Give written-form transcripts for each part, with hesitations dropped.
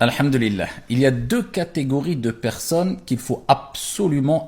Alhamdulillah. Il y a deux catégories de personnes qu'il faut absolument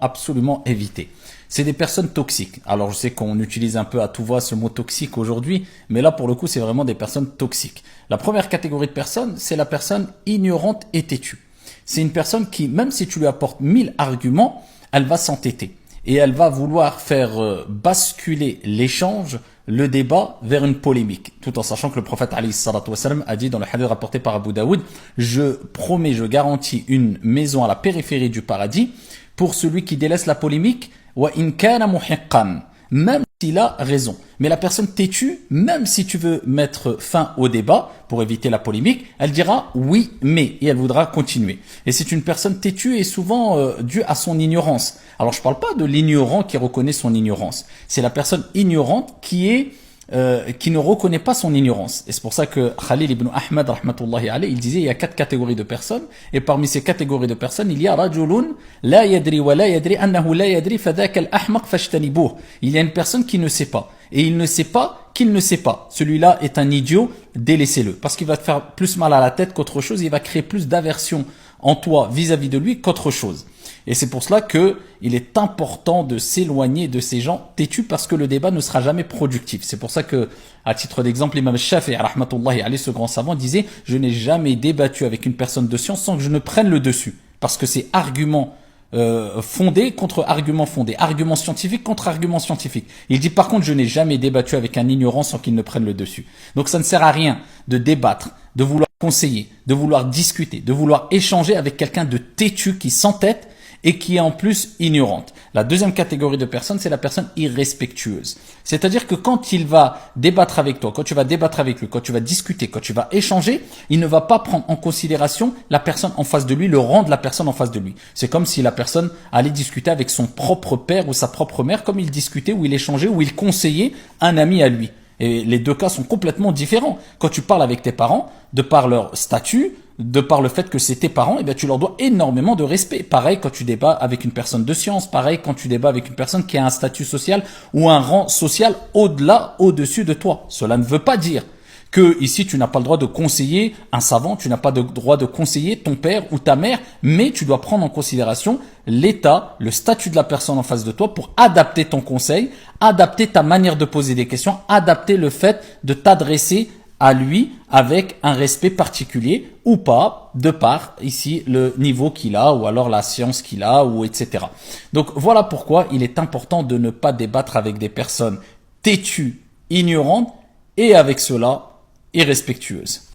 éviter. C'est des personnes toxiques. Alors je sais qu'on utilise un peu à tout va ce mot toxique aujourd'hui, mais là pour le coup c'est vraiment des personnes toxiques. La première catégorie de personnes, c'est la personne ignorante et têtue. C'est une personne qui, même si tu lui apportes 1000 arguments, elle va s'entêter. Et elle va vouloir faire basculer l'échange, le débat vers une polémique, tout en sachant que le prophète alayhi salatu wassalam a dit dans le hadith rapporté par Abu Daoud, je promets, je garantis une maison à la périphérie du paradis pour celui qui délaisse la polémique, wa in kana muhiqqan, même s'il a raison. Mais la personne têtue, même si tu veux mettre fin au débat pour éviter la polémique, elle dira oui mais et elle voudra continuer. Et c'est une personne têtue et souvent due à son ignorance. Alors je parle pas de l'ignorant qui reconnaît son ignorance. C'est la personne ignorante qui ne reconnaît pas son ignorance. Et c'est pour ça que Khalil ibn Ahmad rahmatullahi alayhi, il disait il y a 4 catégories de personnes et parmi ces catégories de personnes, il y a rajulun la yadri wa la yadri annahu la yadri fadhaka al-ahmaq fajtanibuh. Il y a une personne qui ne sait pas et il ne sait pas qu'il ne sait pas. Celui-là est un idiot, délaissez-le parce qu'il va te faire plus mal à la tête qu'autre chose, il va créer plus d'aversion en toi vis-à-vis de lui qu'autre chose. Et c'est pour cela que il est important de s'éloigner de ces gens têtus parce que le débat ne sera jamais productif. C'est pour ça que, à titre d'exemple, l'imam Shafi'i rahmatullahi alayhi, ce grand savant, disait « Je n'ai jamais débattu avec une personne de science sans que je ne prenne le dessus. » Parce que c'est argument fondé contre argument fondé, argument scientifique contre argument scientifique. Il dit par contre, je n'ai jamais débattu avec un ignorant sans qu'il ne prenne le dessus. Donc ça ne sert à rien de débattre, de vouloir conseiller, de vouloir discuter, de vouloir échanger avec quelqu'un de têtu qui s'entête et qui est en plus ignorante. La deuxième catégorie de personnes, c'est la personne irrespectueuse. C'est-à-dire que quand il va débattre avec toi, quand tu vas débattre avec lui, quand tu vas discuter, quand tu vas échanger, il ne va pas prendre en considération la personne en face de lui, le rang de la personne en face de lui. C'est comme si la personne allait discuter avec son propre père ou sa propre mère, comme il discutait ou il échangeait ou il conseillait un ami à lui. Et les deux cas sont complètement différents. Quand tu parles avec tes parents, de par leur statut, de par le fait que c'est tes parents, eh bien tu leur dois énormément de respect. Pareil quand tu débats avec une personne de science, pareil quand tu débats avec une personne qui a un statut social ou un rang social au-delà, au-dessus de toi. Cela ne veut pas dire que ici tu n'as pas le droit de conseiller un savant, tu n'as pas le droit de conseiller ton père ou ta mère, mais tu dois prendre en considération l'état, le statut de la personne en face de toi pour adapter ton conseil, adapter ta manière de poser des questions, adapter le fait de t'adresser à lui avec un respect particulier ou pas, de par ici le niveau qu'il a ou alors la science qu'il a ou etc. Donc voilà pourquoi il est important de ne pas débattre avec des personnes têtues, ignorantes et avec cela irrespectueuses.